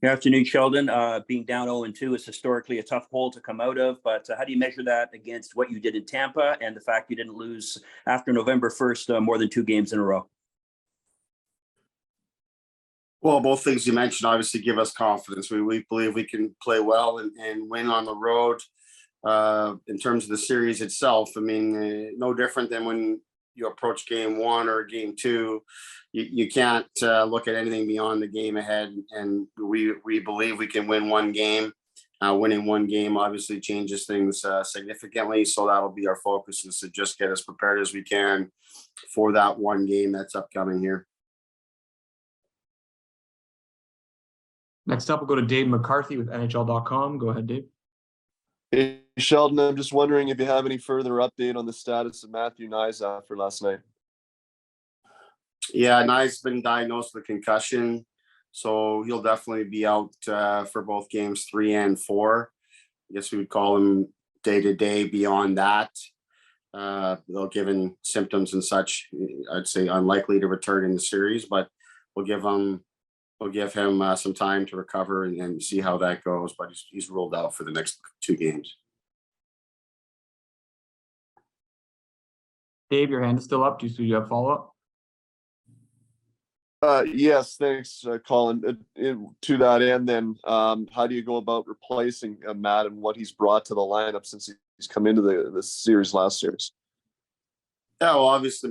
Good afternoon, Sheldon. Being down 0-2 is historically a tough hole to come out of, but how do you measure that against what you did in Tampa and the fact you didn't lose after November 1st more than 2 games in a row? Well, both things you mentioned obviously give us confidence. We believe we can play well and win on the road. In terms of the series itself, I mean, no different than when you approach game one or game two. You can't look at anything beyond the game ahead, and we believe we can win one game. Winning one game obviously changes things significantly, so that'll be our focus, is to just get as prepared as we can for that one game that's upcoming here. Next up, we'll go to Dave McCarthy with NHL.com. Go ahead, Dave. Hey, Sheldon, I'm just wondering if you have any further update on the status of Matthew Nyquist after last night. Yeah, Nye's been diagnosed with a concussion, so he'll definitely be out for both games 3 and 4. I guess we would call him day-to-day beyond that. Though given symptoms and such, I'd say unlikely to return in the series, but we'll give him some time to recover and see how that goes. But he's ruled out for the next 2 games. Dave, your hand is still up. Do you have follow-up? Yes, thanks, Colin. To that end, then, how do you go about replacing Matt and what he's brought to the lineup since he's come into the series last series? Yeah, well, obviously,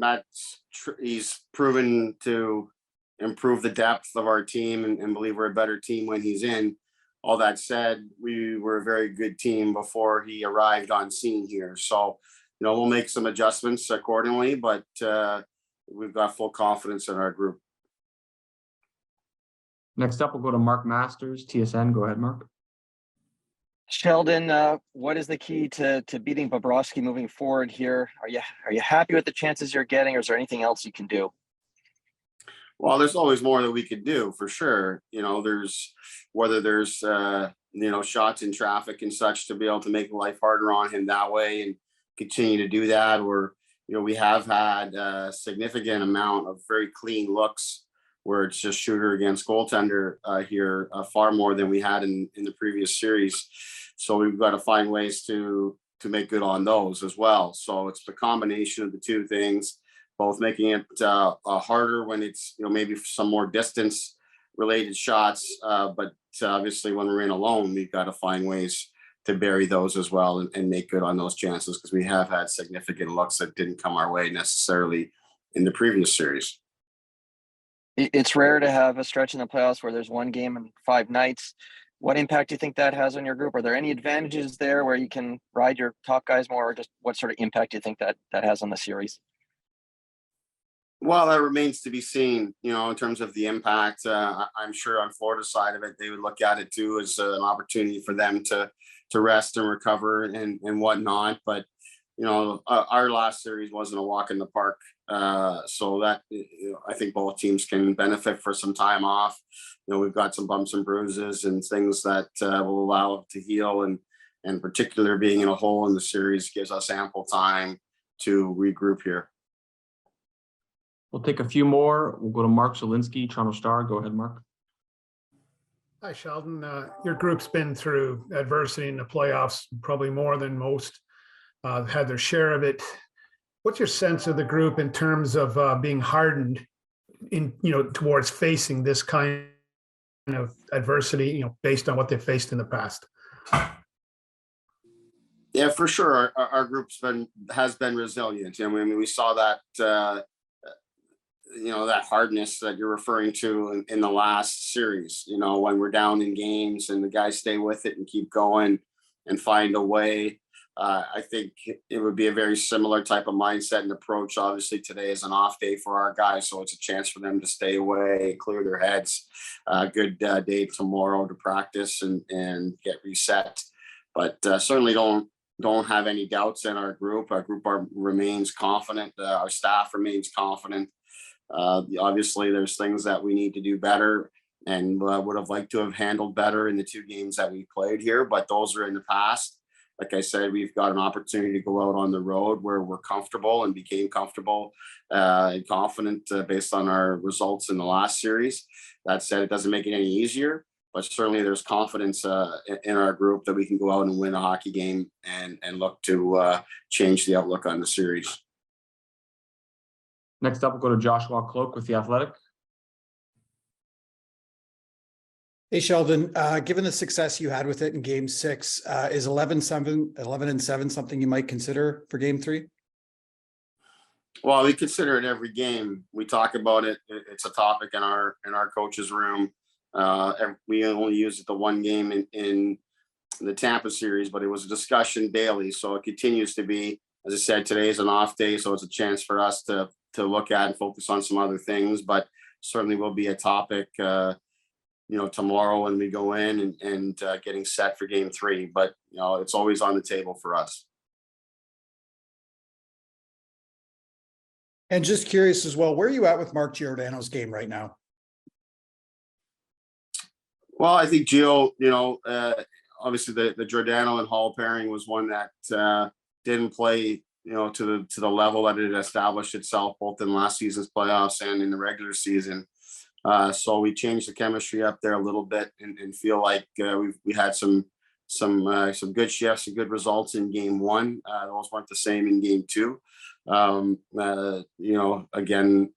he's proven to improve the depth of our team and believe we're a better team when he's in. All that said, we were a very good team before he arrived on scene here. So, we'll make some adjustments accordingly, but we've got full confidence in our group. Next up, we'll go to Mark Masters, TSN. Go ahead, Mark. Sheldon, what is the key to beating Bobrovsky moving forward here? Are you happy with the chances you're getting, or is there anything else you can do? Well, there's always more that we could do, for sure. There's shots in traffic and such to be able to make life harder on him that way and continue to do that. Or, we have had a significant amount of very clean looks where it's just shooter against goaltender here, far more than we had in the previous series. So we've got to find ways to make good on those as well. So it's the combination of the two things, both making it harder when it's maybe some more distance related shots, but obviously when we're in alone, we've got to find ways to bury those as well and make good on those chances, because we have had significant looks that didn't come our way necessarily in the previous series. It's rare to have a stretch in the playoffs where there's one game in 5 nights. What impact do you think that has on your group? Are there any advantages there where you can ride your top guys more, or just what sort of impact do you think that has on the series? Well, that remains to be seen, in terms of the impact. I'm sure on Florida's side of it, they would look at it too as an opportunity for them to rest and recover and whatnot. But, our last series wasn't a walk in the park. So that, I think both teams can benefit for some time off. We've got some bumps and bruises and things that will allow it to heal. And particularly being in a hole in the series gives us ample time to regroup here. We'll take a few more. We'll go to Mark Zielinski, Toronto Star. Go ahead, Mark. Hi, Sheldon. Your group's been through adversity in the playoffs, probably more than most. Had their share of it. What's your sense of the group in terms of being hardened towards facing this kind of adversity, based on what they've faced in the past? Yeah, for sure. Our group's has been resilient. I mean, we saw that, that hardness that you're referring to in the last series, when we're down in games and the guys stay with it and keep going and find a way. I think it would be a very similar type of mindset and approach. Obviously, today is an off day for our guys, so it's a chance for them to stay away, clear their heads. Good day tomorrow to practice and get reset. But certainly don't have any doubts in our group. Our group remains confident. Our staff remains confident. Obviously, there's things that we need to do better and would have liked to have handled better in the 2 games that we played here, but those are in the past. Like I said, we've got an opportunity to go out on the road where we're comfortable and became comfortable and confident based on our results in the last series. That said, it doesn't make it any easier, certainly there's confidence in our group that we can go out and win a hockey game and look to change the outlook on the series. Next up, we'll go to Joshua Cloak with The Athletic. Hey, Sheldon, given the success you had with it in game 6, is 11-7 something you might consider for game 3? Well, we consider it every game. We talk about it. It's a topic in our coaches' room. We only used it the one game in the Tampa series, but it was a discussion daily. So it continues to be. As I said, today is an off day, so it's a chance for us to look at and focus on some other things. But certainly will be a topic, tomorrow when we go in and getting set for game 3. But it's always on the table for us. And just curious as well, where are you at with Mark Giordano's game right now? Well, I think Gio, obviously the Giordano and Hall pairing was one that didn't play, to the level that it established itself both in last season's playoffs and in the regular season. So we changed the chemistry up there a little bit and feel like we had some good shifts and good results in game 1. Those weren't the same in game 2. Again,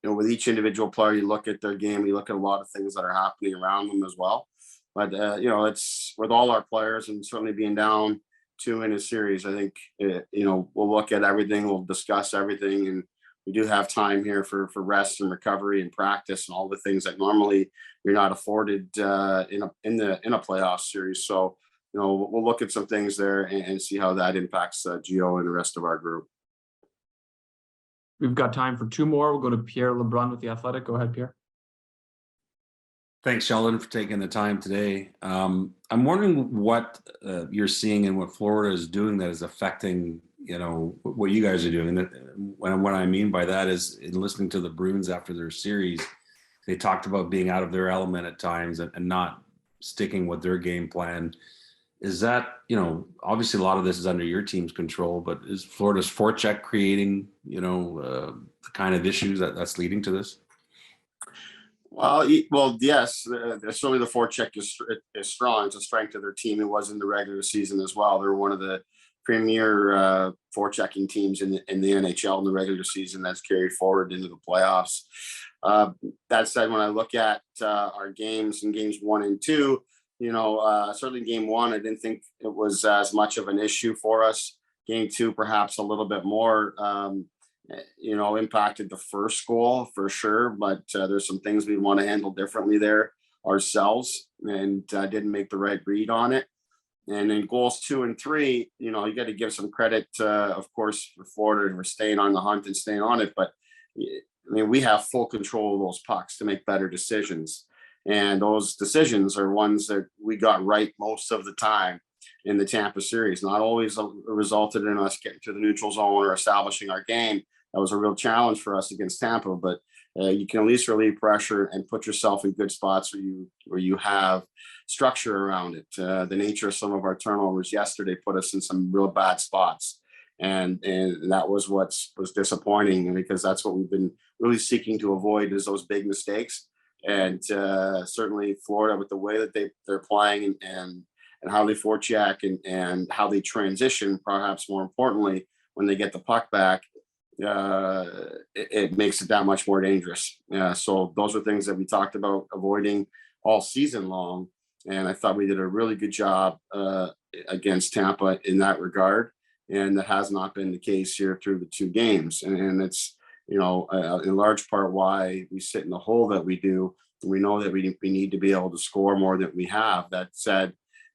with each individual player, you look at their game, you look at a lot of things that are happening around them as well. But, it's with all our players and certainly being down 2 in a series, I think, we'll look at everything, we'll discuss everything. And we do have time here for rest and recovery and practice and all the things that normally you're not afforded in a playoff series. So, we'll look at some things there and see how that impacts Gio and the rest of our group. We've got time for 2 more. We'll go to Pierre LeBrun with The Athletic. Go ahead, Pierre. Thanks, Sheldon, for taking the time today. I'm wondering what you're seeing and what Florida is doing that is affecting, what you guys are doing. And what I mean by that is, in listening to the Bruins after their series, they talked about being out of their element at times and not sticking with their game plan. Is that, obviously a lot of this is under your team's control, but is Florida's forecheck creating, the kind of issues that's leading to this? Well, yes, certainly the forecheck is strong. It's a strength of their team. It was in the regular season as well. They're one of the premier forechecking teams in the NHL in the regular season that's carried forward into the playoffs. That said, when I look at our games in games 1 and 2, certainly game 1, I didn't think it was as much of an issue for us. Game 2, perhaps a little bit more, impacted the first goal for sure, but there's some things we want to handle differently there ourselves and didn't make the right read on it. And in goals 2 and 3, you got to give some credit, of course, for Florida for staying on the hunt and staying on it. But we have full control of those pucks to make better decisions. And those decisions are ones that we got right most of the time in the Tampa series. Not always resulted in us getting to the neutral zone or establishing our game. That was a real challenge for us against Tampa, but you can at least relieve pressure and put yourself in good spots where you have structure around it. The nature of some of our turnovers yesterday put us in some real bad spots. And that was what was disappointing, because that's what we've been really seeking to avoid, is those big mistakes. And certainly Florida, with the way that they're playing and how they forecheck and how they transition, perhaps more importantly, when they get the puck back, it makes it that much more dangerous. So those are things that we talked about avoiding all season long. And I thought we did a really good job against Tampa in that regard. And that has not been the case here through the 2 games. And it's, in large part why we sit in the hole that we do. We know that we need to be able to score more than we have. That said,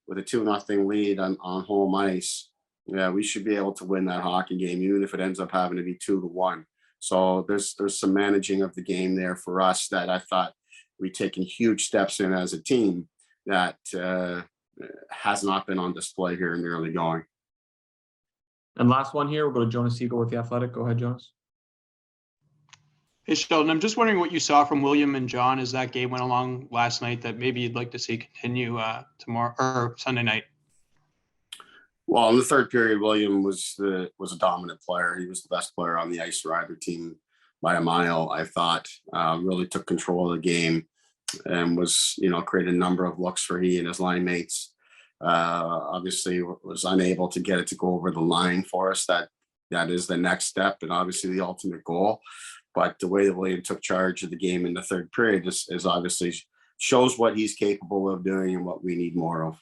with a 2-0 lead on home ice, we should be able to win that hockey game, even if it ends up having to be 2-1. So there's some managing of the game there for us that I thought we've taken huge steps in as a team that has not been on display here in the early going. And last one here, we'll go to Jonas Siegel with The Athletic. Go ahead, Jonas. Hey, Sheldon, I'm just wondering what you saw from William and John as that game went along last night that maybe you'd like to see continue tomorrow or Sunday night. Well, in the third period, William was a dominant player. He was the best player on the ice for either team by a mile, I thought. Really took control of the game. and was, created a number of looks for he and his line mates. Obviously was unable to get it to go over the line for us. That is the next step and obviously the ultimate goal. But the way that William took charge of the game in the third period is obviously shows what he's capable of doing and what we need more of.